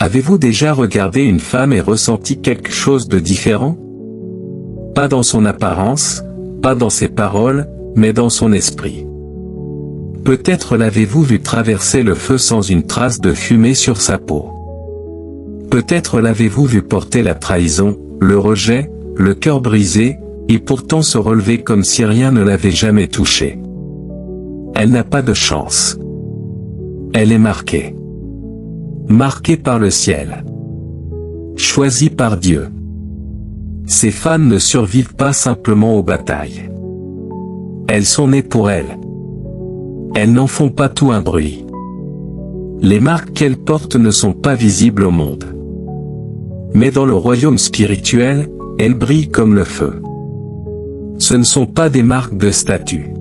Avez-vous déjà regardé une femme et ressenti quelque chose de différent? Pas dans son apparence, pas dans ses paroles, mais dans son esprit. Peut-être l'avez-vous vu traverser le feu sans une trace de fumée sur sa peau. Peut-être l'avez-vous vu porter la trahison, le rejet, le cœur brisé, et pourtant se relever comme si rien ne l'avait jamais touché. Elle n'a pas de chance. Elle est marquée. Marquée par le ciel. Choisie par Dieu. Ces femmes ne survivent pas simplement aux batailles. Elles sont nées pour elles. Elles n'en font pas tout un bruit. Les marques qu'elles portent ne sont pas visibles au monde. Mais dans le royaume spirituel, elles brillent comme le feu. Ce ne sont pas des marques de statut.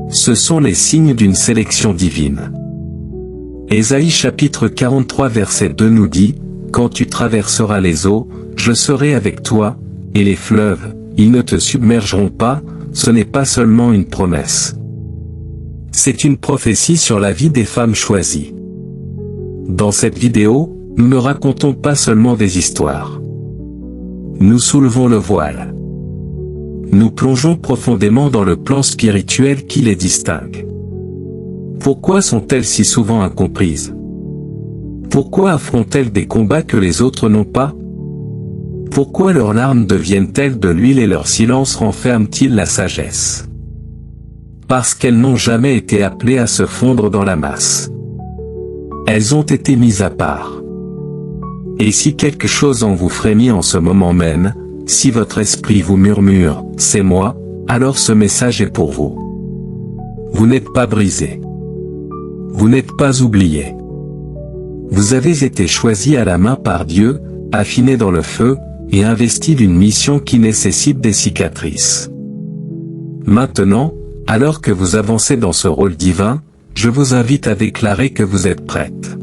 Ce sont les signes d'une sélection divine. Ésaïe chapitre 43 verset 2 nous dit, « Quand tu traverseras les eaux, je serai avec toi, et les fleuves, ils ne te submergeront pas », ce n'est pas seulement une promesse. C'est une prophétie sur la vie des femmes choisies. Dans cette vidéo, nous ne racontons pas seulement des histoires. Nous soulevons le voile. Nous plongeons profondément dans le plan spirituel qui les distingue. Pourquoi sont-elles si souvent incomprises? Pourquoi affrontent-elles des combats que les autres n'ont pas? Pourquoi leurs larmes deviennent-elles de l'huile et leur silence renferme-t-il la sagesse? Parce qu'elles n'ont jamais été appelées à se fondre dans la masse. Elles ont été mises à part. Et si quelque chose en vous frémit en ce moment même, si votre esprit vous murmure « c'est moi », alors ce message est pour vous. Vous n'êtes pas brisé. Vous n'êtes pas oublié. Vous avez été choisi à la main par Dieu, affiné dans le feu, et investi d'une mission qui nécessite des cicatrices. Maintenant, alors que vous avancez dans ce rôle divin, je vous invite à déclarer que vous êtes prête.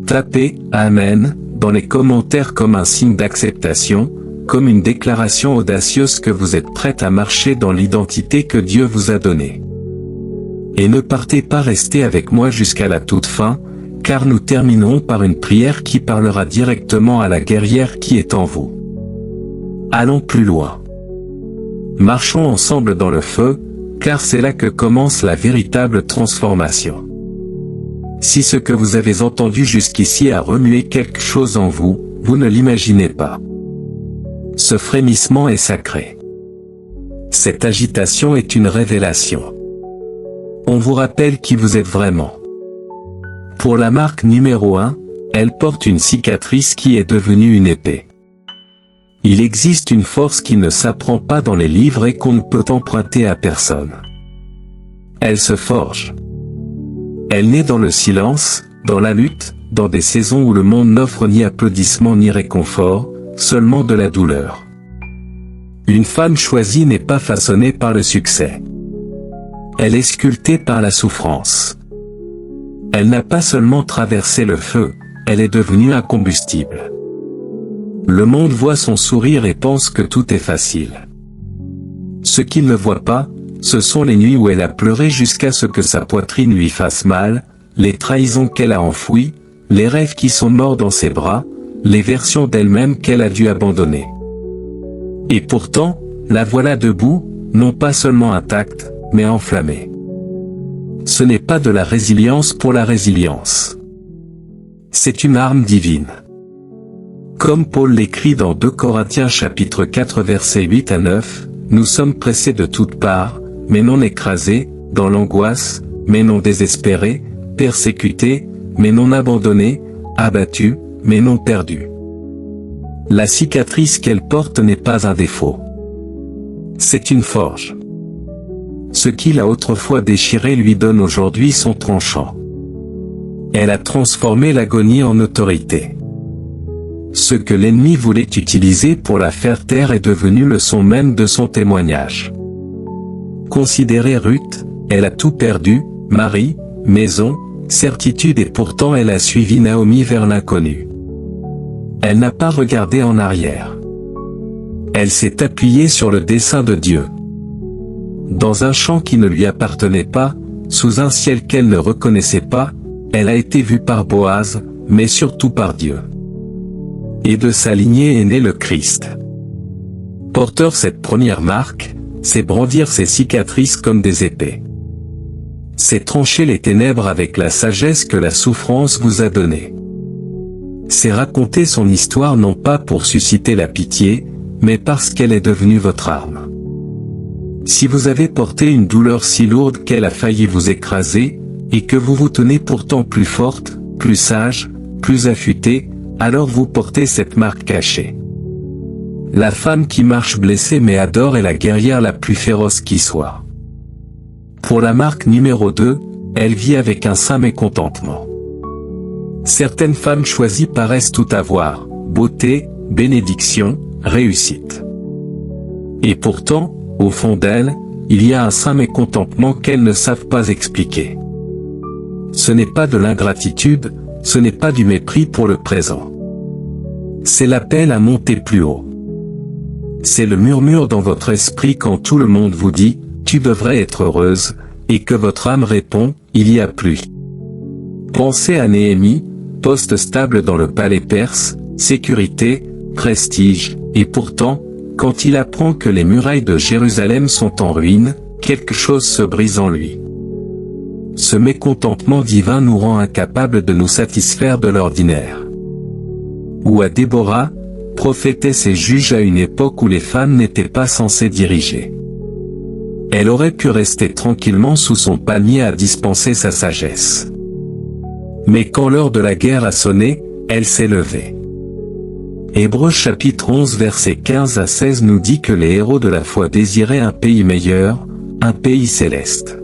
Tapez « Amen » dans les commentaires comme un signe d'acceptation, comme une déclaration audacieuse que vous êtes prête à marcher dans l'identité que Dieu vous a donnée. Et ne partez pas rester avec moi jusqu'à la toute fin, car nous terminerons par une prière qui parlera directement à la guerrière qui est en vous. Allons plus loin. Marchons ensemble dans le feu, car c'est là que commence la véritable transformation. Si ce que vous avez entendu jusqu'ici a remué quelque chose en vous, vous ne l'imaginez pas. Ce frémissement est sacré. Cette agitation est une révélation. On vous rappelle qui vous êtes vraiment. Pour la marque numéro 1, elle porte une cicatrice qui est devenue une épée. Il existe une force qui ne s'apprend pas dans les livres et qu'on ne peut emprunter à personne. Elle se forge. Elle naît dans le silence, dans la lutte, dans des saisons où le monde n'offre ni applaudissements ni réconfort, seulement de la douleur. Une femme choisie n'est pas façonnée par le succès. Elle est sculptée par la souffrance. Elle n'a pas seulement traversé le feu, elle est devenue un combustible. Le monde voit son sourire et pense que tout est facile. Ce qu'il ne voit pas, ce sont les nuits où elle a pleuré jusqu'à ce que sa poitrine lui fasse mal, les trahisons qu'elle a enfouies, les rêves qui sont morts dans ses bras, les versions d'elle-même qu'elle a dû abandonner. Et pourtant, la voilà debout, non pas seulement intacte, mais enflammée. Ce n'est pas de la résilience pour la résilience. C'est une arme divine. Comme Paul l'écrit dans 2 Corinthiens chapitre 4 versets 8 à 9, nous sommes pressés de toutes parts, mais non écrasés, dans l'angoisse, mais non désespérés, persécutés, mais non abandonnés, abattus, mais non perdus. La cicatrice qu'elle porte n'est pas un défaut. C'est une forge. Ce qu'il a autrefois déchiré lui donne aujourd'hui son tranchant. Elle a transformé l'agonie en autorité. Ce que l'ennemi voulait utiliser pour la faire taire est devenu le son même de son témoignage. Considérez Ruth, elle a tout perdu, mari, maison, certitude et pourtant elle a suivi Naomi vers l'inconnu. Elle n'a pas regardé en arrière. Elle s'est appuyée sur le dessein de Dieu. Dans un champ qui ne lui appartenait pas, sous un ciel qu'elle ne reconnaissait pas, elle a été vue par Boaz, mais surtout par Dieu. Et de sa lignée est né le Christ. Porteur cette première marque, c'est brandir ses cicatrices comme des épées. C'est trancher les ténèbres avec la sagesse que la souffrance vous a donnée. C'est raconter son histoire non pas pour susciter la pitié, mais parce qu'elle est devenue votre arme. Si vous avez porté une douleur si lourde qu'elle a failli vous écraser, et que vous vous tenez pourtant plus forte, plus sage, plus affûtée, alors vous portez cette marque cachée. La femme qui marche blessée mais adore est la guerrière la plus féroce qui soit. Pour la marque numéro 2, elle vit avec un saint mécontentement. Certaines femmes choisies paraissent tout avoir, beauté, bénédiction, réussite. Et pourtant, au fond d'elles, il y a un saint mécontentement qu'elles ne savent pas expliquer. Ce n'est pas de l'ingratitude, ce n'est pas du mépris pour le présent. C'est l'appel à monter plus haut. C'est le murmure dans votre esprit quand tout le monde vous dit « tu devrais être heureuse » et que votre âme répond « il y a plus ». Pensez à Néhémie, poste stable dans le palais perse, sécurité, prestige, et pourtant, quand il apprend que les murailles de Jérusalem sont en ruine, quelque chose se brise en lui. Ce mécontentement divin nous rend incapables de nous satisfaire de l'ordinaire. Ou à Déborah, prophétesse et juge à une époque où les femmes n'étaient pas censées diriger. Elle aurait pu rester tranquillement sous son palmier à dispenser sa sagesse. Mais quand l'heure de la guerre a sonné, elle s'est levée. Hébreux chapitre 11 versets 15 à 16 nous dit que les héros de la foi désiraient un pays meilleur, un pays céleste.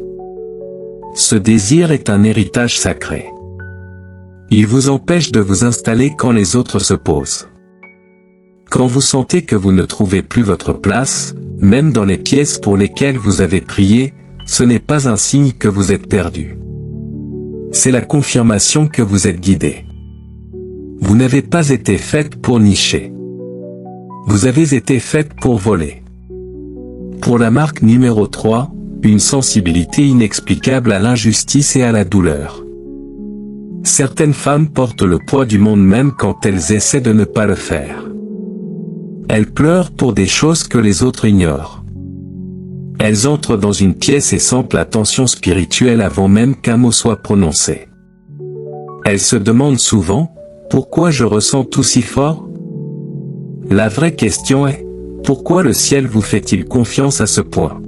Ce désir est un héritage sacré. Il vous empêche de vous installer quand les autres se posent. Quand vous sentez que vous ne trouvez plus votre place, même dans les pièces pour lesquelles vous avez prié, ce n'est pas un signe que vous êtes perdu. C'est la confirmation que vous êtes guidé. Vous n'avez pas été faite pour nicher. Vous avez été faite pour voler. Pour la marque numéro 3, une sensibilité inexplicable à l'injustice et à la douleur. Certaines femmes portent le poids du monde même quand elles essaient de ne pas le faire. Elles pleurent pour des choses que les autres ignorent. Elles entrent dans une pièce et sentent la tension spirituelle avant même qu'un mot soit prononcé. Elles se demandent souvent, pourquoi je ressens tout si fort? La vraie question est, pourquoi le ciel vous fait-il confiance à ce point?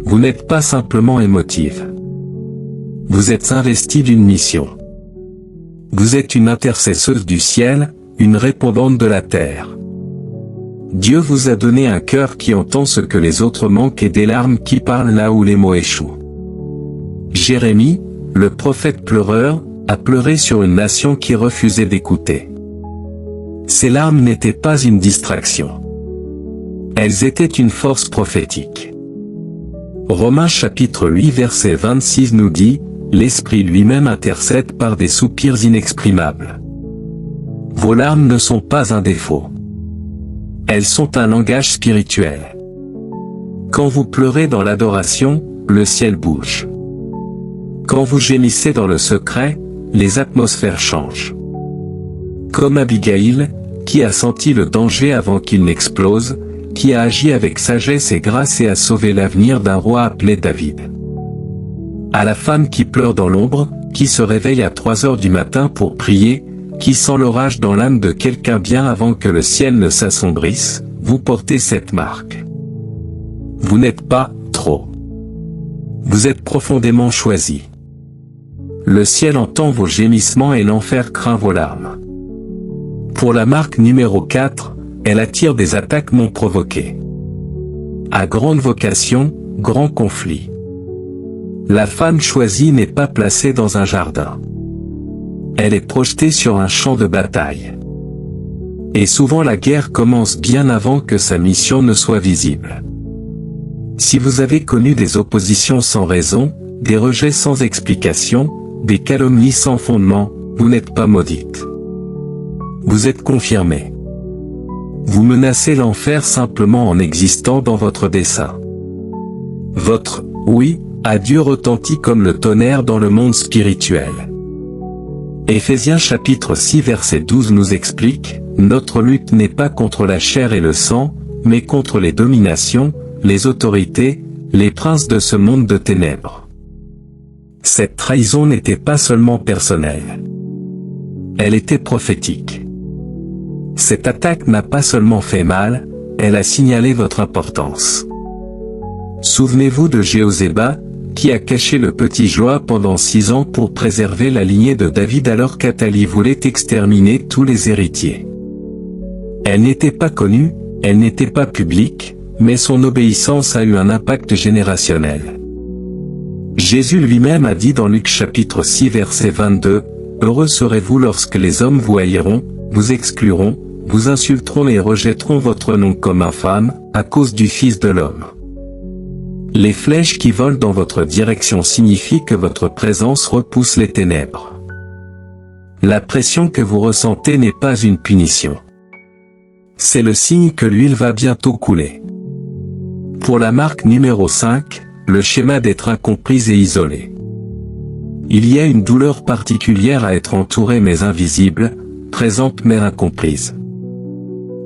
Vous n'êtes pas simplement émotive. Vous êtes investi d'une mission. Vous êtes une intercesseuse du ciel, une répondante de la terre. Dieu vous a donné un cœur qui entend ce que les autres manquent et des larmes qui parlent là où les mots échouent. Jérémie, le prophète pleureur, a pleuré sur une nation qui refusait d'écouter. Ces larmes n'étaient pas une distraction. Elles étaient une force prophétique. Romains chapitre 8 verset 26 nous dit, « L'Esprit lui-même intercède par des soupirs inexprimables. » Vos larmes ne sont pas un défaut. Elles sont un langage spirituel. Quand vous pleurez dans l'adoration, le ciel bouge. Quand vous gémissez dans le secret, les atmosphères changent. Comme Abigail, qui a senti le danger avant qu'il n'explose, qui a agi avec sagesse et grâce et a sauvé l'avenir d'un roi appelé David. À la femme qui pleure dans l'ombre, qui se réveille à 3 heures du matin pour prier, qui sent l'orage dans l'âme de quelqu'un bien avant que le ciel ne s'assombrisse, vous portez cette marque. Vous n'êtes pas trop. Vous êtes profondément choisi. Le ciel entend vos gémissements et l'enfer craint vos larmes. Pour la marque numéro 4, elle attire des attaques non provoquées. À grande vocation, grand conflit. La femme choisie n'est pas placée dans un jardin. Elle est projetée sur un champ de bataille. Et souvent la guerre commence bien avant que sa mission ne soit visible. Si vous avez connu des oppositions sans raison, des rejets sans explication, des calomnies sans fondement, vous n'êtes pas maudite. Vous êtes confirmée. Vous menacez l'enfer simplement en existant dans votre dessein. Votre « oui » à Dieu retentit comme le tonnerre dans le monde spirituel. Éphésiens chapitre 6 verset 12 nous explique, « Notre lutte n'est pas contre la chair et le sang, mais contre les dominations, les autorités, les princes de ce monde de ténèbres. » Cette trahison n'était pas seulement personnelle. Elle était prophétique. Cette attaque n'a pas seulement fait mal, elle a signalé votre importance. Souvenez-vous de Jéhozéba, qui a caché le petit Joab pendant 6 ans pour préserver la lignée de David alors qu'Athalie voulait exterminer tous les héritiers. Elle n'était pas connue, elle n'était pas publique, mais son obéissance a eu un impact générationnel. Jésus lui-même a dit dans Luc chapitre 6 verset 22, « Heureux serez-vous lorsque les hommes vous haïront, vous excluront, vous insulteront et rejetteront votre nom comme infâme, à cause du Fils de l'homme. » Les flèches qui volent dans votre direction signifient que votre présence repousse les ténèbres. La pression que vous ressentez n'est pas une punition. C'est le signe que l'huile va bientôt couler. Pour la marque numéro 5, le schéma d'être incomprise et isolée. Il y a une douleur particulière à être entourée mais invisible, présente mais incomprise.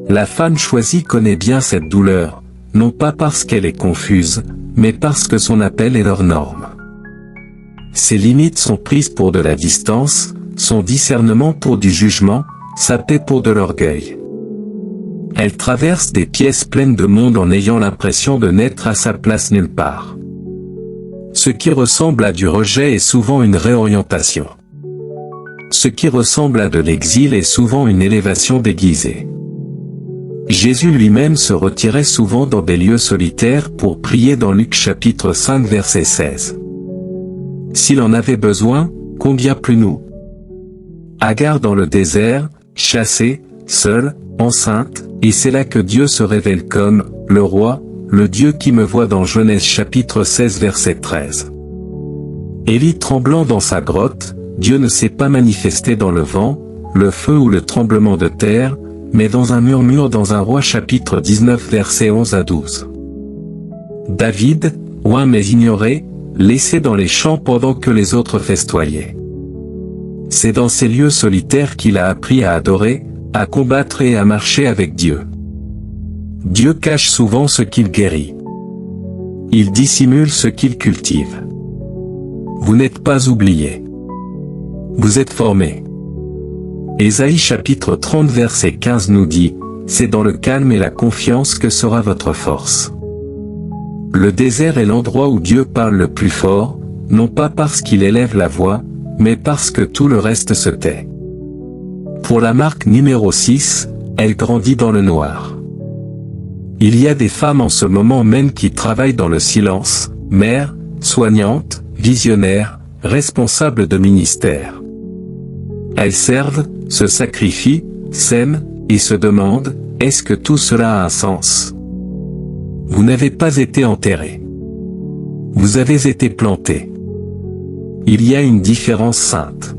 La femme choisie connaît bien cette douleur, non pas parce qu'elle est confuse, mais parce que son appel est leur norme. Ses limites sont prises pour de la distance, son discernement pour du jugement, sa paix pour de l'orgueil. Elle traverse des pièces pleines de monde en ayant l'impression de n'être à sa place nulle part. Ce qui ressemble à du rejet est souvent une réorientation. Ce qui ressemble à de l'exil est souvent une élévation déguisée. Jésus lui-même se retirait souvent dans des lieux solitaires pour prier dans Luc chapitre 5 verset 16. S'il en avait besoin, combien plus nous? Agar dans le désert, chassée, seule, enceinte, et c'est là que Dieu se révèle comme, le roi, le Dieu qui me voit dans Genèse chapitre 16 verset 13. Élie tremblant dans sa grotte, Dieu ne s'est pas manifesté dans le vent, le feu ou le tremblement de terre, mais dans un murmure dans un roi chapitre 19 versets 11 à 12. David, oint mais ignoré, laissé dans les champs pendant que les autres festoyaient. C'est dans ces lieux solitaires qu'il a appris à adorer, à combattre et à marcher avec Dieu. Dieu cache souvent ce qu'il guérit. Il dissimule ce qu'il cultive. Vous n'êtes pas oubliés. Vous êtes formés. Ésaïe chapitre 30 verset 15 nous dit, « C'est dans le calme et la confiance que sera votre force. » Le désert est l'endroit où Dieu parle le plus fort, non pas parce qu'il élève la voix, mais parce que tout le reste se tait. Pour la marque numéro 6, elle grandit dans le noir. Il y a des femmes en ce moment même qui travaillent dans le silence, mères, soignantes, visionnaires, responsables de ministères. Elles servent, se sacrifient, s'aiment, et se demandent, est-ce que tout cela a un sens? Vous n'avez pas été enterré. Vous avez été planté. Il y a une différence sainte.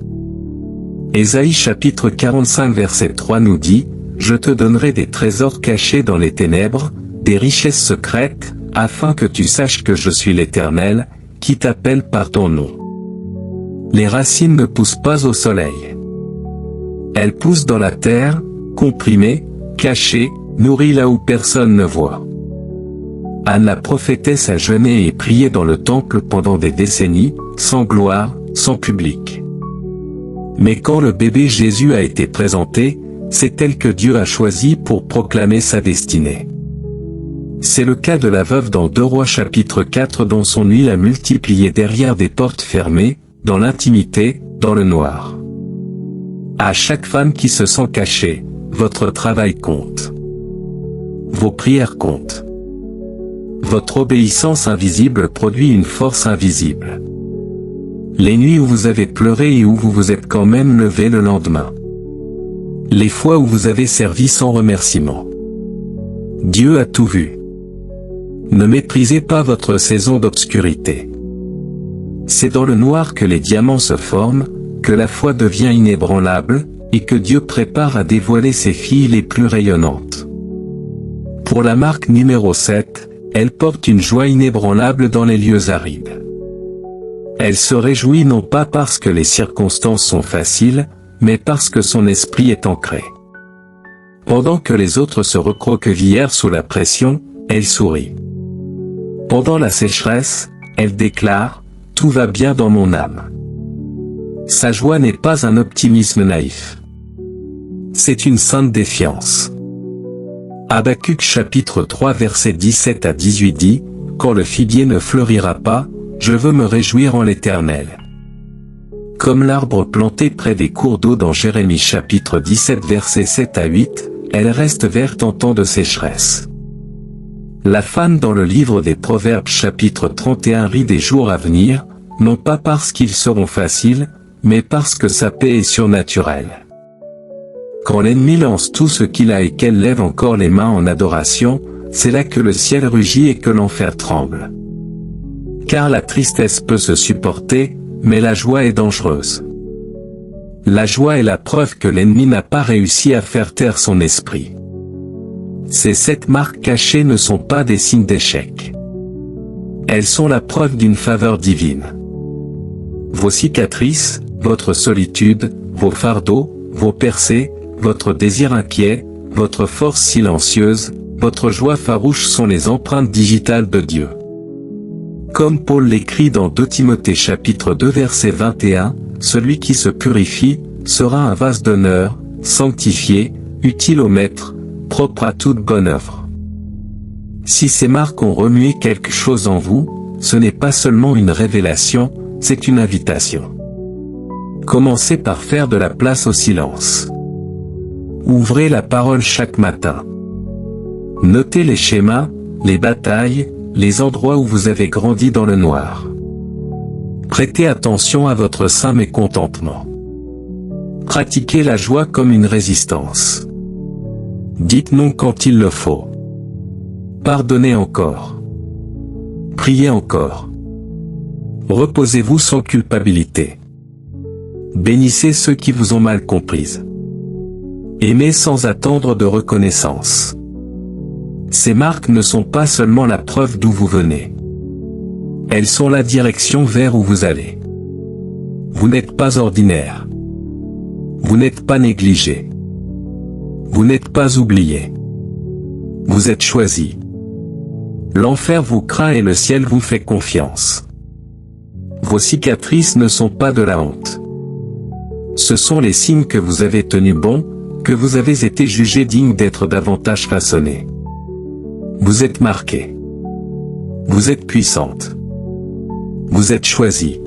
Ésaïe chapitre 45 verset 3 nous dit, « Je te donnerai des trésors cachés dans les ténèbres, des richesses secrètes, afin que tu saches que je suis l'Éternel, qui t'appelle par ton nom. » Les racines ne poussent pas au soleil. Elles poussent dans la terre, comprimées, cachées, nourries là où personne ne voit. Anne la prophétesse a jeûné et prié dans le temple pendant des décennies, sans gloire, sans public. Mais quand le bébé Jésus a été présenté, c'est elle que Dieu a choisi pour proclamer sa destinée. C'est le cas de la veuve dans 2 Rois chapitre 4 dont son huile a multiplié derrière des portes fermées, dans l'intimité, dans le noir. À chaque femme qui se sent cachée, votre travail compte. Vos prières comptent. Votre obéissance invisible produit une force invisible. Les nuits où vous avez pleuré et où vous vous êtes quand même levé le lendemain. Les fois où vous avez servi sans remerciement. Dieu a tout vu. Ne méprisez pas votre saison d'obscurité. C'est dans le noir que les diamants se forment, que la foi devient inébranlable, et que Dieu prépare à dévoiler ses filles les plus rayonnantes. Pour la marque numéro 7, elle porte une joie inébranlable dans les lieux arides. Elle se réjouit non pas parce que les circonstances sont faciles, mais parce que son esprit est ancré. Pendant que les autres se recroquevillèrent sous la pression, elle sourit. Pendant la sécheresse, elle déclare « Tout va bien dans mon âme ». Sa joie n'est pas un optimisme naïf. C'est une sainte défiance. Habacuc chapitre 3 versets 17 à 18 dit « Quand le figuier ne fleurira pas, je veux me réjouir en l'Éternel. » Comme l'arbre planté près des cours d'eau dans Jérémie chapitre 17 versets 7 à 8, elle reste verte en temps de sécheresse. La femme dans le livre des Proverbes chapitre 31 rit des jours à venir, non pas parce qu'ils seront faciles, mais parce que sa paix est surnaturelle. Quand l'ennemi lance tout ce qu'il a et qu'elle lève encore les mains en adoration, c'est là que le ciel rugit et que l'enfer tremble. Car la tristesse peut se supporter, mais la joie est dangereuse. La joie est la preuve que l'ennemi n'a pas réussi à faire taire son esprit. Ces 7 marques cachées ne sont pas des signes d'échec. Elles sont la preuve d'une faveur divine. Vos cicatrices, votre solitude, vos fardeaux, vos percées, votre désir inquiet, votre force silencieuse, votre joie farouche sont les empreintes digitales de Dieu. Comme Paul l'écrit dans 2 Timothée chapitre 2 verset 21, celui qui se purifie, sera un vase d'honneur, sanctifié, utile au maître, propre à toute bonne œuvre. Si ces marques ont remué quelque chose en vous, ce n'est pas seulement une révélation, c'est une invitation. Commencez par faire de la place au silence. Ouvrez la parole chaque matin. Notez les schémas, les batailles, les endroits où vous avez grandi dans le noir. Prêtez attention à votre saint mécontentement. Pratiquez la joie comme une résistance. Dites non quand il le faut. Pardonnez encore. Priez encore. Reposez-vous sans culpabilité. Bénissez ceux qui vous ont mal comprises. Aimez sans attendre de reconnaissance. Ces marques ne sont pas seulement la preuve d'où vous venez. Elles sont la direction vers où vous allez. Vous n'êtes pas ordinaire. Vous n'êtes pas négligé. Vous n'êtes pas oublié. Vous êtes choisi. L'enfer vous craint et le ciel vous fait confiance. Vos cicatrices ne sont pas de la honte. Ce sont les signes que vous avez tenu bon, que vous avez été jugé digne d'être davantage façonné. Vous êtes marqué. Vous êtes puissante. Vous êtes choisi.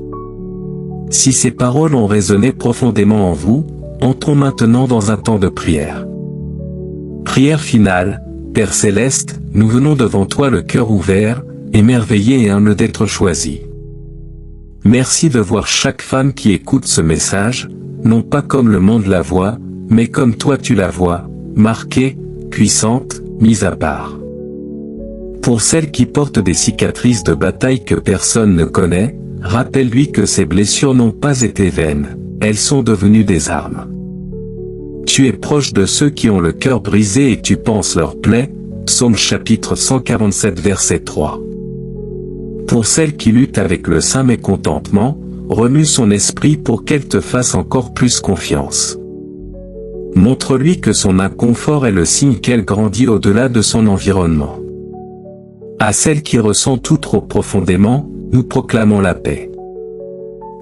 Si ces paroles ont résonné profondément en vous, entrons maintenant dans un temps de prière. Prière finale. Père Céleste, nous venons devant toi le cœur ouvert, émerveillé et humble d'être choisi. Merci de voir chaque femme qui écoute ce message, non pas comme le monde la voit, mais comme toi tu la vois, marquée, puissante, mise à part. Pour celles qui portent des cicatrices de bataille que personne ne connaît, rappelle-lui que ces blessures n'ont pas été vaines, elles sont devenues des armes. Tu es proche de ceux qui ont le cœur brisé et tu panses leurs plaies, Psaume chapitre 147 verset 3. Pour celle qui lutte avec le saint mécontentement, remue son esprit pour qu'elle te fasse encore plus confiance. Montre-lui que son inconfort est le signe qu'elle grandit au-delà de son environnement. À celle qui ressent tout trop profondément, nous proclamons la paix.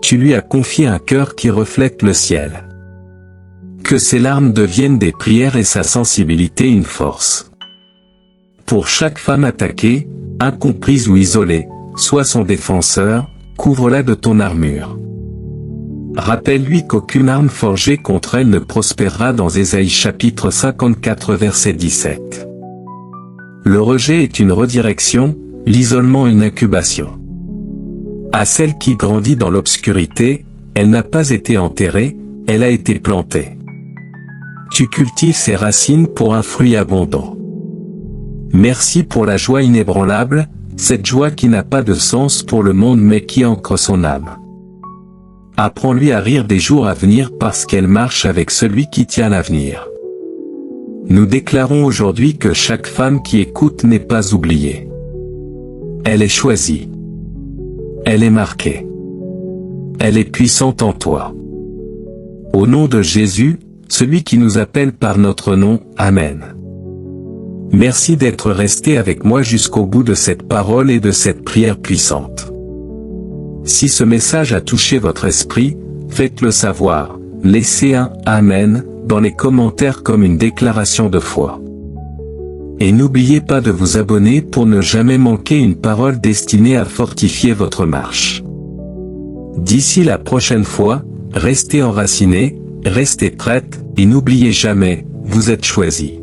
Tu lui as confié un cœur qui reflète le ciel. Que ses larmes deviennent des prières et sa sensibilité une force. Pour chaque femme attaquée, incomprise ou isolée, sois son défenseur, couvre-la de ton armure. Rappelle-lui qu'aucune arme forgée contre elle ne prospérera dans Ésaïe chapitre 54 verset 17. Le rejet est une redirection, l'isolement une incubation. À celle qui grandit dans l'obscurité, elle n'a pas été enterrée, elle a été plantée. Tu cultives ses racines pour un fruit abondant. Merci pour la joie inébranlable, cette joie qui n'a pas de sens pour le monde mais qui ancre son âme. Apprends-lui à rire des jours à venir parce qu'elle marche avec celui qui tient l'avenir. Nous déclarons aujourd'hui que chaque femme qui écoute n'est pas oubliée. Elle est choisie. Elle est marquée. Elle est puissante en toi. Au nom de Jésus, celui qui nous appelle par notre nom, Amen. Merci d'être resté avec moi jusqu'au bout de cette parole et de cette prière puissante. Si ce message a touché votre esprit, faites-le savoir, laissez un « Amen » dans les commentaires comme une déclaration de foi. Et n'oubliez pas de vous abonner pour ne jamais manquer une parole destinée à fortifier votre marche. D'ici la prochaine fois, restez enracinés, restez prêtes, et n'oubliez jamais, vous êtes choisis.